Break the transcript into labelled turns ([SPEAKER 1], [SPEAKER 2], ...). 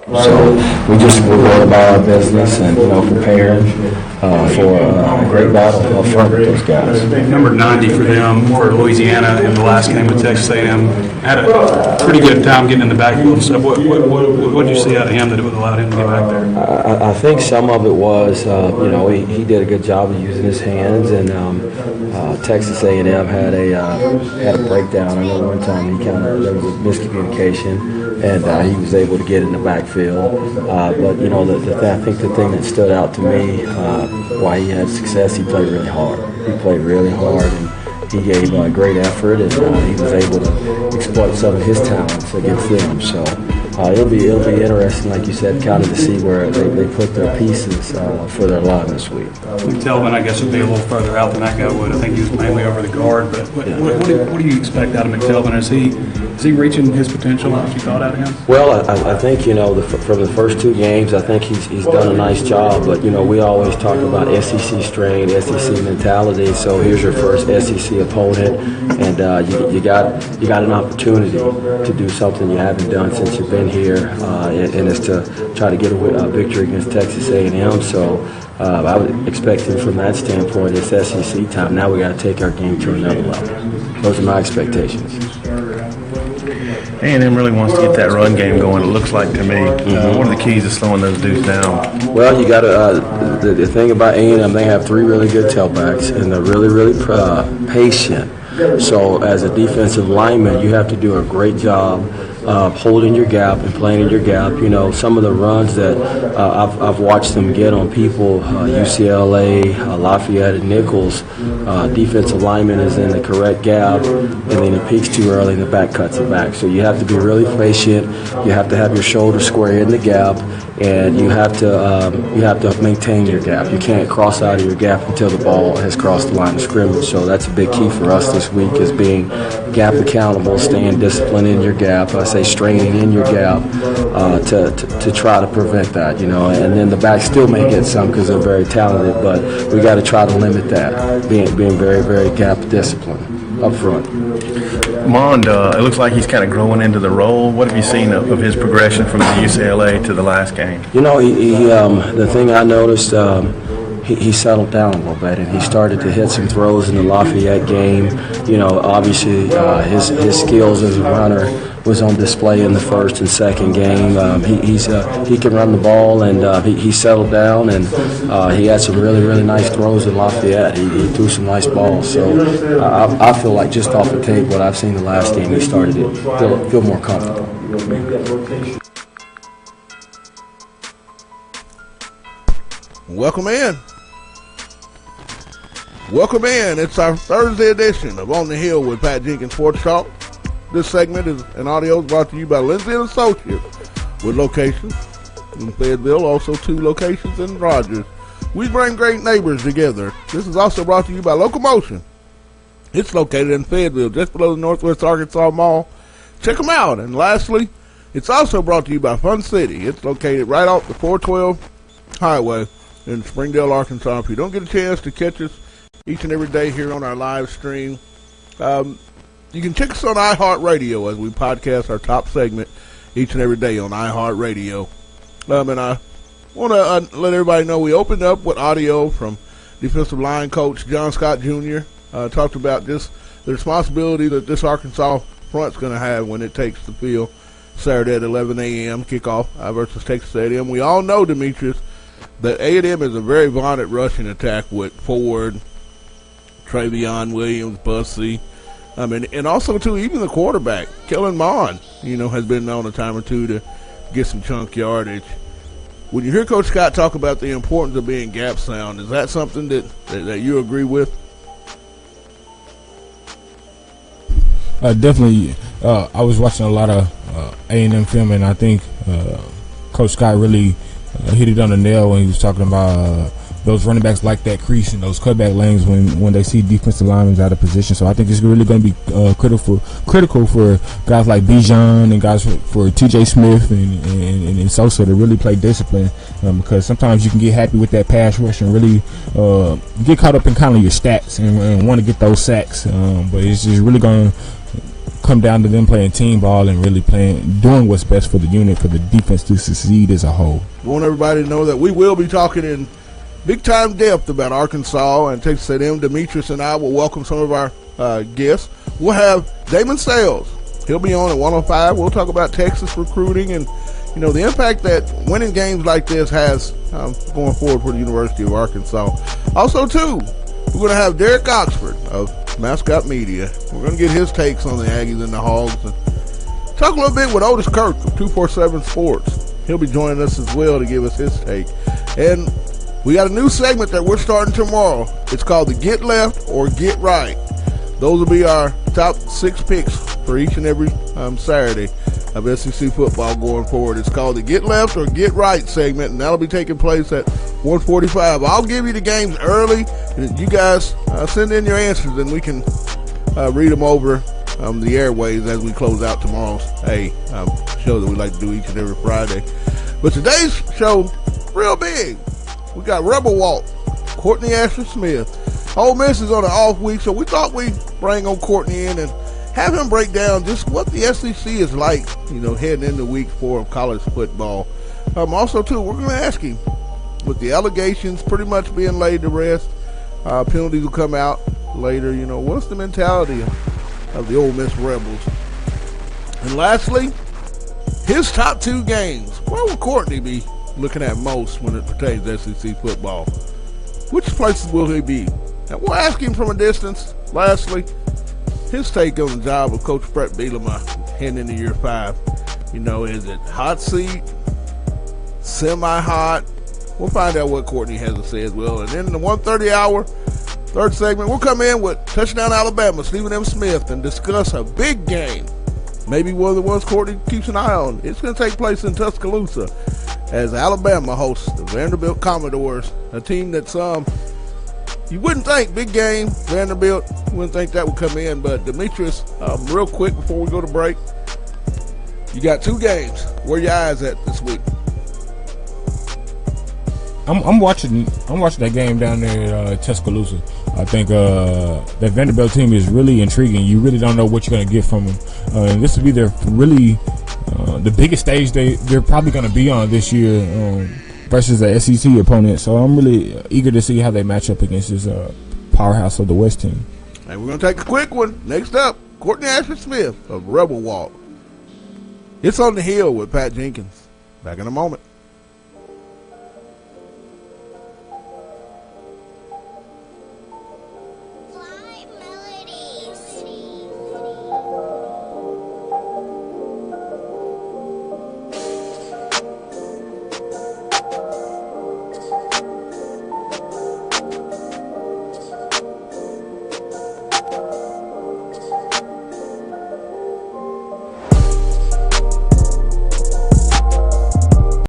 [SPEAKER 1] So we're going about our business and, preparing for a great battle up front with those guys.
[SPEAKER 2] Number 90 for them, for Louisiana in the last game with Texas A&M. Had a pretty good time getting in the backfield. So what did you see out of him that it would allow him to get back there?
[SPEAKER 1] I think some of it was, he did a good job of using his hands, and Texas A&M had a breakdown. I know one time there was a miscommunication, and he was able to get in the backfield. I think the thing that stood out to me, why he had success, he played really hard. He played really hard, and he gave great effort, and he was able to exploit some of his talents against them. So it'll be interesting, like you said, kind of to see where they put their pieces for their line this week.
[SPEAKER 2] McTelvin, I guess, would be a little further out than that guy would. I think he was mainly over the guard. But what do you expect out of McTelvin? Is he reaching his potential? What you thought out of him?
[SPEAKER 1] Well, I think from the first two games, I think he's done a nice job. But we always talk about SEC strain, SEC mentality. So here's your first SEC opponent, and you got an opportunity to do something you haven't done since you've been here, and it's to try to get a victory against Texas A&M. So I would expect him from that standpoint. It's SEC time. Now we got to take our game to another level. Those are my expectations.
[SPEAKER 3] A&M really wants to get that run game going, it looks like to me. What are the keys to slowing those dudes down?
[SPEAKER 1] Well, you got to the thing about A&M, they have three really good tailbacks, and they're really, really patient. So as a defensive lineman, you have to do a great job holding your gap and playing in your gap. Some of the runs that I've watched them get on people, UCLA, Lafayette, and Nichols, defensive lineman is in the correct gap, and then he peaks too early and the back cuts it back. So you have to be really patient. You have to have your shoulder square in the gap, and you have to maintain your gap. You can't cross out of your gap until the ball has crossed the line of scrimmage. So that's a big key for us this week, is being gap accountable, staying disciplined in your gap. I say straining in your gap to try to prevent that, and then the back still may get some because they're very talented, but we got to try to limit that, being very, very gap disciplined up front.
[SPEAKER 3] Mond, it looks like he's kind of growing into the role. What have you seen of his progression from the UCLA to the last game?
[SPEAKER 1] The thing I noticed, he settled down a little bit, and he started to hit some throws in the Lafayette game. Obviously his skills as a runner was on display in the first and second game. He can run the ball, and he settled down, and he had some really, really nice throws in Lafayette. He threw some nice balls. So I feel like just off the tape, what I've seen the last game, he started to feel more comfortable.
[SPEAKER 4] Welcome in. It's our Thursday edition of On the Hill with Pat Jenkins Sports Talk. This segment is an audio brought to you by Lindsay & Associates, with locations in Fayetteville, also 2 locations in Rogers. We bring great neighbors together. This is also brought to you by Locomotion. It's located in Fayetteville, just below the Northwest Arkansas Mall. Check them out. And lastly, it's also brought to you by Fun City. It's located right off the 412 highway in Springdale, Arkansas. If you don't get a chance to catch us each and every day here on our live stream, you can check us on iHeartRadio as we podcast our top segment each and every day on iHeartRadio. And I want to let everybody know we opened up with audio from defensive line coach John Scott Jr. Talked about just the responsibility that this Arkansas front's going to have when it takes the field Saturday at 11 a.m. kickoff versus Texas A&M. We all know, Demetrius, that A&M is a very violent rushing attack with Ford, Travion Williams, Bussey. And also, too, even the quarterback, Kellen Mond, has been known a time or two to get some chunk yardage. When you hear Coach Scott talk about the importance of being gap sound, is that something that you agree with?
[SPEAKER 5] Definitely. I was watching a lot of A&M film, and I think Coach Scott really hit it on the nail when he was talking about those running backs like that crease and those cutback lanes when they see defensive linemen out of position. So I think it's really going to be critical for guys like Bijan and guys for T.J. Smith and Sosa to really play discipline, because sometimes you can get happy with that pass rush and really get caught up in kind of your stats and want to get those sacks. But it's just really going to come down to them playing team ball and really doing what's best for the unit, for the defense to succeed as a whole.
[SPEAKER 4] We want everybody to know that we will be talking in big-time depth about Arkansas and Texas A&M. Demetrius and I will welcome some of our guests. We'll have Damon Sales. He'll be on at 105. We'll talk about Texas recruiting and, the impact that winning games like this has going forward for the University of Arkansas. Also, too, we're going to have Derek Oxford of Mascot Media. We're going to get his takes on the Aggies and the Hogs and talk a little bit with Otis Kirk of 247 Sports. He'll be joining us as well to give us his take. And we got a new segment that we're starting tomorrow. It's called the Get Left or Get Right. Those will be our top 6 picks for each and every Saturday of SEC football going forward. It's called the Get Left or Get Right segment, and that'll be taking place at 1:45. I'll give you the games early. You guys send in your answers, and we can read them over the airways as we close out tomorrow's show that we like to do each and every Friday. But today's show, real big. We got Rebel Walk, Courtney Asher Smith. Ole Miss is on an off week, so we thought we'd bring on Courtney in and have him break down just what the SEC is like, heading into week 4 of college football. Also, too, we're going to ask him, with the allegations pretty much being laid to rest, penalties will come out later, what's the mentality of the Ole Miss Rebels? And lastly, his top 2 games. Where will Courtney be looking at most when it pertains to SEC football? Which places will he be? And we'll ask him from a distance. Lastly, his take on the job of Coach Brett Bielema heading into year 5. Is it hot seat, semi-hot? We'll find out what Courtney has to say as well. And then in the 1:30 hour, third segment, we'll come in with Touchdown Alabama, Stephen M. Smith, and discuss a big game. Maybe one of the ones Courtney keeps an eye on. It's going to take place in Tuscaloosa as Alabama hosts the Vanderbilt Commodores, a team that's you wouldn't think, big game, Vanderbilt, you wouldn't think that would come in. But Demetrius, real quick before we go to break, you got 2 games. Where your eyes at this week?
[SPEAKER 5] I'm watching that game down there at Tuscaloosa. I think that Vanderbilt team is really intriguing. You really don't know what you're going to get from them. And this will be their really the biggest stage they're probably going to be on this year versus the SEC opponent. So I'm really eager to see how they match up against this powerhouse of the West team.
[SPEAKER 4] And we're going to take a quick one. Next up, Courtney Asher Smith of Rebel Walk. It's on the Hill with Pat Jenkins. Back in a moment.